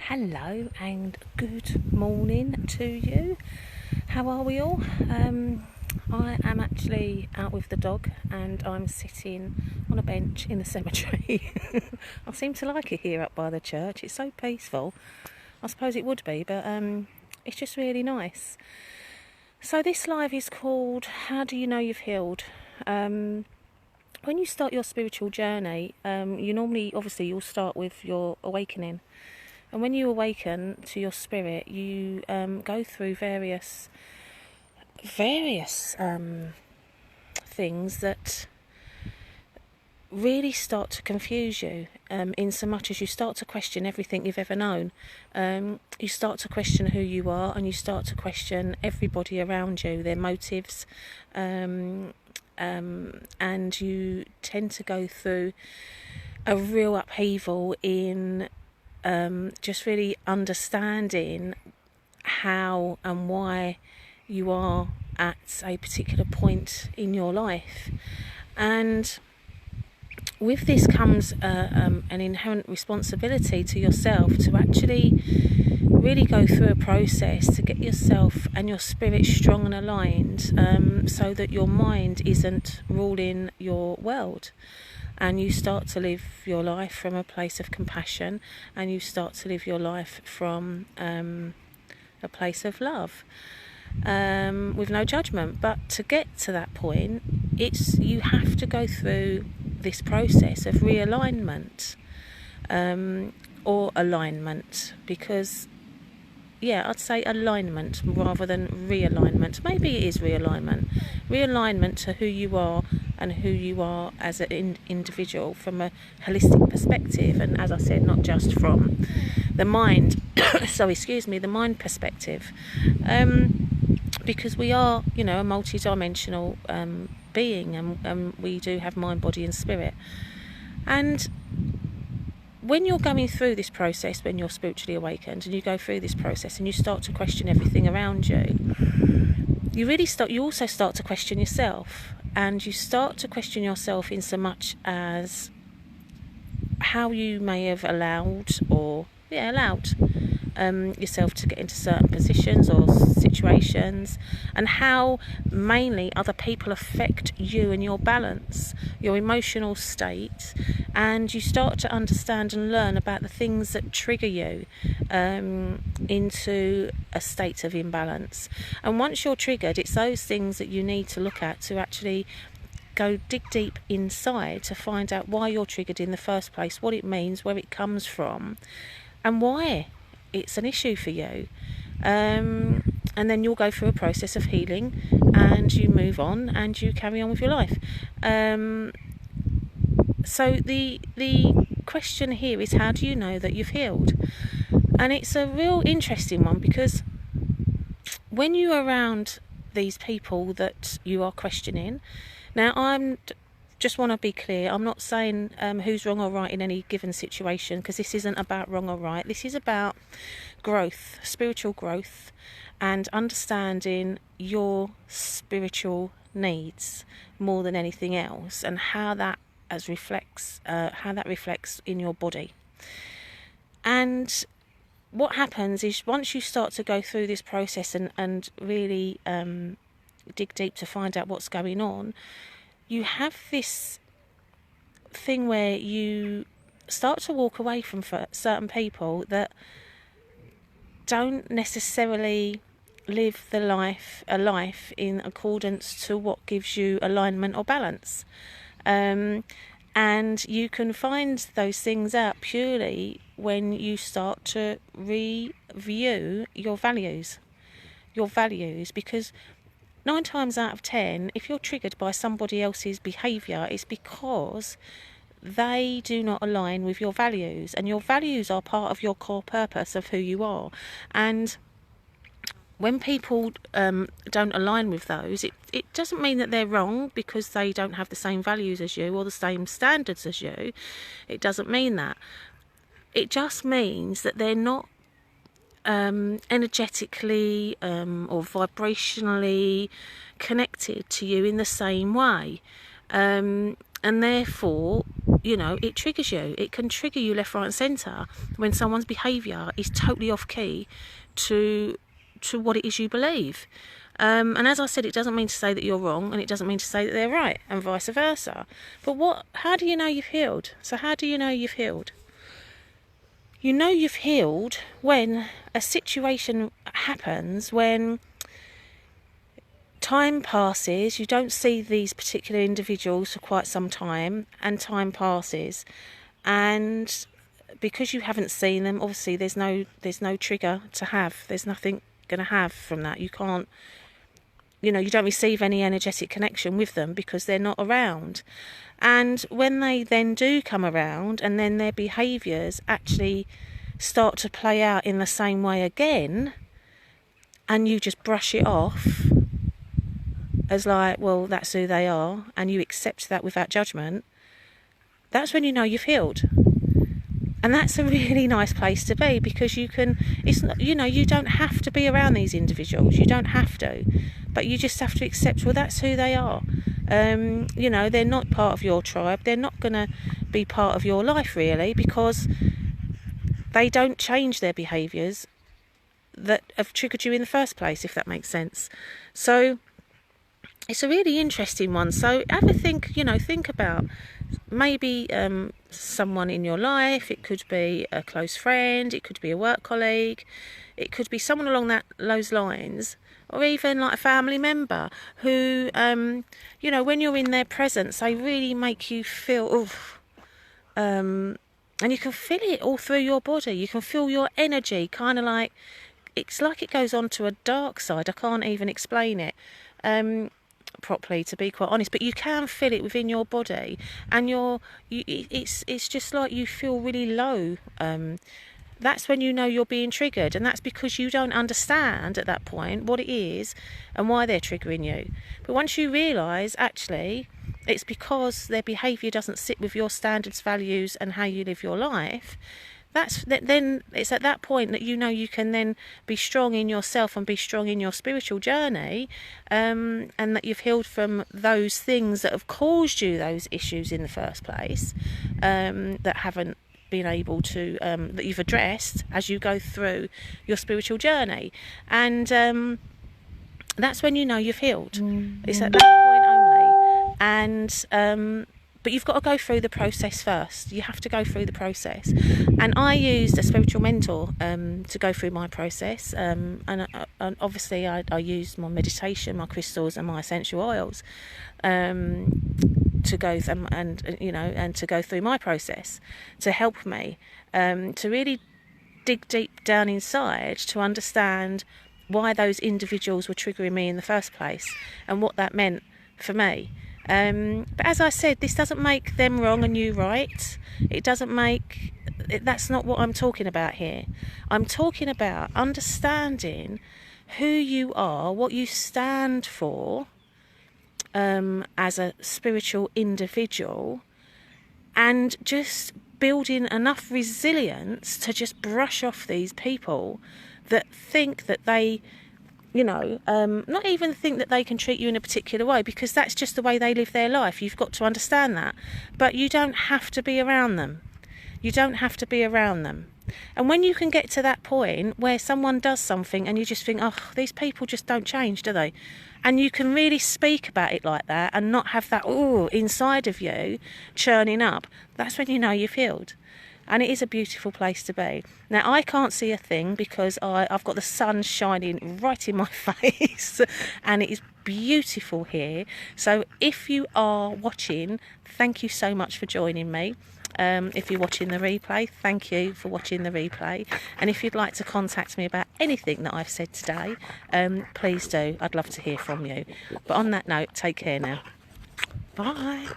Hello and good morning to you. How are we all? I am actually out with the dog and I'm sitting on a bench in the cemetery. I seem to like it here up by the church. It's so peaceful. I suppose it would be, but it's just really nice. So this live is called How Do You Know You've Healed? When you start your spiritual journey, you normally, obviously, you'll start with your awakening. And when you awaken to your spirit, you go through various things that really start to confuse you, in so much as you start to question everything you've ever known. You start to question who you are, and you start to question everybody around you, their motives, and you tend to go through a real upheaval in just really understanding how and why you are at a particular point in your life. And with this comes an inherent responsibility to yourself to actually really go through a process to get yourself and your spirit strong and aligned, so that your mind isn't ruling your world. And you start to live your life from a place of compassion, and you start to live your life from a place of love, with no judgment. But to get to that point, you have to go through this process of realignment, or alignment, because I'd say alignment rather than realignment. Maybe it is realignment to who you are and who you are as an individual from a holistic perspective, and as I said, not just from the mind the mind perspective, because we are, a multi-dimensional being, and we do have mind, body and spirit. And when you're going through this process, when you're spiritually awakened and you go through this process and you start to question everything around you, you also start to question yourself. And you start to question yourself in so much as how you may have allowed yourself to get into certain positions or situations, and how mainly other people affect you and your balance, your emotional state. And you start to understand and learn about the things that trigger you into a state of imbalance. And once you're triggered, it's those things that you need to look at to actually dig deep inside to find out why you're triggered in the first place, what it means, where it comes from, and why it's an issue for you. And then you'll go through a process of healing, and you move on and you carry on with your life. So the question here is, how do you know that you've healed? And it's a real interesting one, because when you're around these people that you are questioning, now I just want to be clear, I'm not saying who's wrong or right in any given situation, because this isn't about wrong or right. This is about growth, spiritual growth, and understanding your spiritual needs more than anything else, and how that reflects in your body. And what happens is, once you start to go through this process and really dig deep to find out what's going on, you have this thing where you start to walk away from certain people that don't necessarily live a life in accordance to what gives you alignment or balance. And you can find those things out purely when you start to review your values, because 9 times out of 10, if you're triggered by somebody else's behaviour, it's because they do not align with your values, and your values are part of your core purpose of who you are. And when people don't align with those, it doesn't mean that they're wrong because they don't have the same values as you or the same standards as you. It doesn't mean that. It just means that they're not energetically or vibrationally connected to you in the same way. and therefore, you know, it triggers you. It can trigger you left, right and centre when someone's behaviour is totally off key to what it is you believe. And as I said, it doesn't mean to say that you're wrong, and it doesn't mean to say that they're right, and vice versa. But how do you know you've healed? So how do you know you've healed? You know you've healed when a situation happens, when time passes, you don't see these particular individuals for quite some time, and time passes, and because you haven't seen them, obviously there's no trigger to have. There's nothing going to have from that. You can't, you know, you don't receive any energetic connection with them because they're not around. And when they then do come around, and then their behaviours actually start to play out in the same way again, and you just brush it off as like, well, that's who they are, and you accept that without judgment, that's when you know you've healed. And that's a really nice place to be, because you can, it's not, you know, you don't have to be around these individuals, you don't have to, but you just have to accept, well, that's who they are. You know, they're not part of your tribe, they're not going to be part of your life really, because they don't change their behaviours that have triggered you in the first place, if that makes sense. So it's a really interesting one. So have a think, you know, think about maybe someone in your life. It could be a close friend, it could be a work colleague, it could be someone along those lines, or even like a family member who, you know, when you're in their presence, they really make you feel, and you can feel it all through your body. You can feel your energy, kind of like, it's like it goes on to a dark side. I can't even explain it properly, to be quite honest, but you can feel it within your body, and it's just like you feel really low. That's when you know you're being triggered, and that's because you don't understand at that point what it is and why they're triggering you. But once you realise, actually, it's because their behaviour doesn't sit with your standards, values, and how you live your life, then it's at that point that you know you can then be strong in yourself and be strong in your spiritual journey, and that you've healed from those things that have caused you those issues in the first place, that haven't been able to, that you've addressed as you go through your spiritual journey. And that's when you know you've healed. It's at that point only. And but you've got to go through the process first. You have to go through the process. And I used a spiritual mentor to go through my process. And obviously I used my meditation, my crystals and my essential oils to go and to go through my process, to help me to really dig deep down inside to understand why those individuals were triggering me in the first place and what that meant for me. But as I said, this doesn't make them wrong and you right. It doesn't make... That's not what I'm talking about here. I'm talking about understanding who you are, what you stand for as a spiritual individual, and just building enough resilience to just brush off these people that think that they... not even think that they can treat you in a particular way, because that's just the way they live their life. You've got to understand that. But you don't have to be around them. You don't have to be around them. And when you can get to that point where someone does something and you just think, oh, these people just don't change, do they? And you can really speak about it like that and not have that, ooh, inside of you churning up, that's when you know you've healed. And it is a beautiful place to be. Now, I can't see a thing because I've got the sun shining right in my face and it is beautiful here. So if you are watching, thank you so much for joining me. If you're watching the replay, thank you for watching the replay. And if you'd like to contact me about anything that I've said today, please do. I'd love to hear from you. But on that note, take care now. Bye.